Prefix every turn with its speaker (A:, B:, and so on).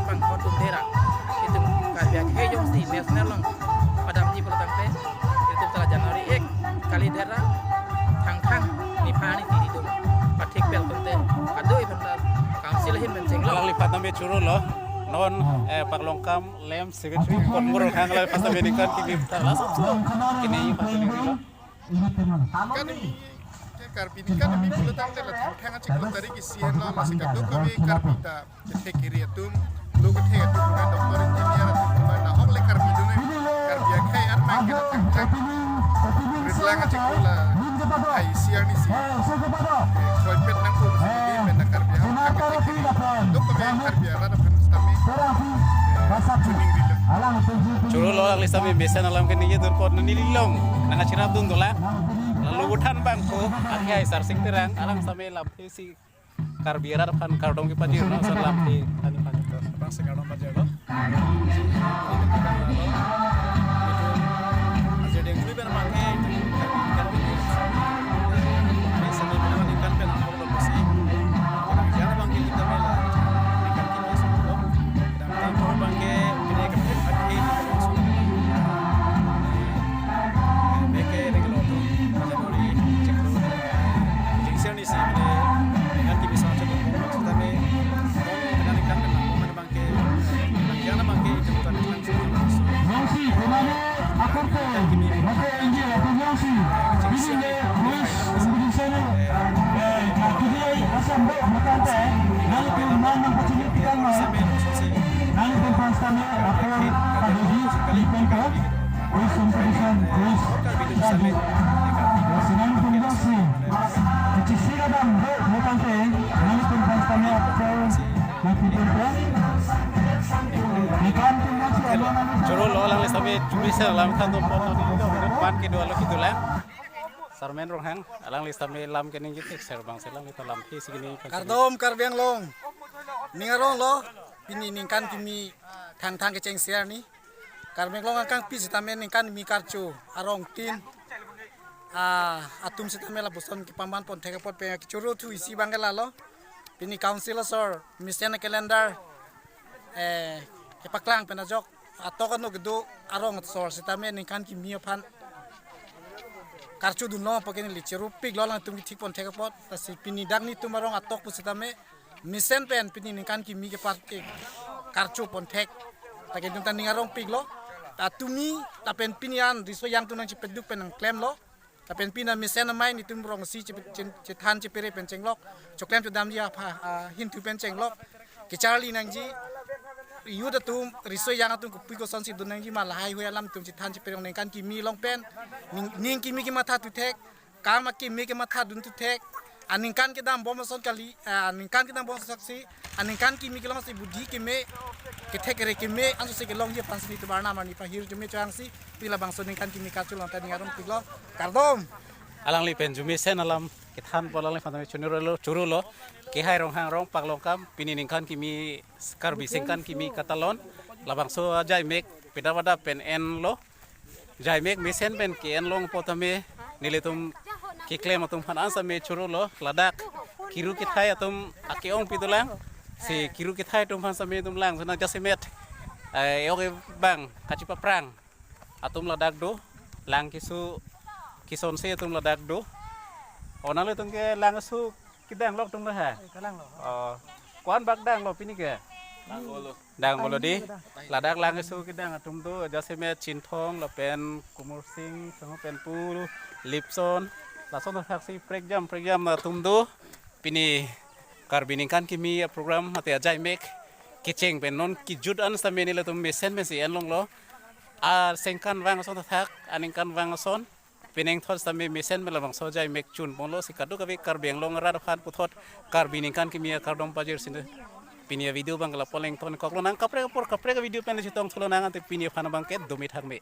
A: pang kon tum tera itu karya hejong si national long padam ni pulang pe itu tala Januari ek kali dera thang ni phani ti itu patik pel konte adoi banda council hin men jenglo
B: alang lipat nambe churu lo non paklongkam lem secretary kon murul hang la pas nambe nikan ki bifta langsung kini pas ni lo
C: Karbinikan demi pulang tela thang cik dari kisian lo masih kado kami karbita cek kiri itu logo teh itu bukan dokter engineer itu mana hok le karbidu ne karbia kai ar main kita thang rislang cik pula ai siar ni si koi pet nang ko sini men karbia hok cek kiri dok kami karbia rada kan stami tuning dilo
B: churu lo alang listami besen alam kini ye durpot nililong nanga cirap dun dola lalu utan bangku akhirnya sarsing terang alang sampai lampi si karbiara depan kardong kita pajir no san lampi tani pajir to bang sekarang pajir lo itu ada yang lebih bermakna itu kan ini sampai benar ikan kan kalau bersih jangan bang kita mela ikan kita sebelum dan kalau bang kita kepet pagi mereka regular ni si dengan TV sama cukup kita me dengan ikan dan mana bangke jangan bangke itu bukan ikan
D: Yongsi kemana akan ke maka enjil atau Yongsi ini Luis di sana dia asam baik makan teh lalu ke mana pacini ikan mah lalu ke pastanya apa tadi di pengkap Luis kompetisi Luis tadi senang pun Yongsi Cicira dan bukan teh, nanti pembahasannya apa? Nanti pembahasan. Ikan pun masih ada nama.
B: Curu lo lang listami curi selam kan tu foto di itu depan kedua lo gitu lah. Sarmen rohang, alang listami lam kening gitu serbang selam itu lam hi segini.
E: Kardom karbiang long, ningarong lo, pini ningkan kimi thang keceng siar ni. Karbiang long angkang pi sitamen ningkan mi karcu arong tin. Atum sita mela bosan ki pamban pon theka pot pe churu thu isi bangala lo pini councilor sor mission calendar ke paklang pena jok atok no gedo arong sor sita men kan ki mi phan karchu dun no pokeni li cheru pig lo lang tum ki thik pon theka pot ta si pini dagni tumarong atok pu sita me mission pen pini kan ki mi ke par ke karchu pon thek ta ke dun tan ningarong pig lo ta tumi ta pen pinian riso yang tunang ci peduk pen claim lo tapi pina misen main itu merong si cetan cepere penceng lok coklem tu dam dia apa hintu penceng lok kecari nangji yuda tu riso yang tu kupi ko sonsi tu nangji malah hai hui alam tu cetan cepere nengkan kimi long pen ning kimi ki mata tu tek kama kimi ki mata dun tu tek aningkan kita bom son kali aningkan kita bom saksi aningkan kimi ki long si budi kimi ketek kere kimi anso se ke long dia pansi tu barna mani pahir jumi chang si pila bang soningkan kimi kacul lontan ngarong piglo kardom
B: Alang li penjumi sen alam kithan polang li fatami churu lo ke hai rong hang rong pak longkam pini ningkan kimi karbi singkan kimi katalon labang so jai mek pedawada pen en lo jai mek misen pen ke en long potame nilitum ki klem atum han ansa me churu lo ladak kiru kithai atum akeong pidulang si kiru kithai tum han same tum lang sana jasimet oke bang kaci paprang atum ladak do lang kisu kison se tum ladak do ona le tum ke lang su kidang lok tum ha
E: kalang lo
B: kuan bak dang lo pini ke dang bolo di ladak lang su kidang atum do jasimet chinthong lo pen kumur sing sama pen pul lipson lason taksi pregjam atum do pini karbiningkan kimi program mate ajai mek kiceng pen non kijud an sameni le tum mesen mesi en long lo sengkan wang son thak aningkan wang son pineng thot sami mesen melabang sojai mek chun bonlo sikadu kabi karbeng long rad phan puthot karbiningkan kimi kardom pajir sin pinia video bang la poleng ton koklo nang kapre ka video pen chitong tholo nang ante pinia phana bang ke domit hakme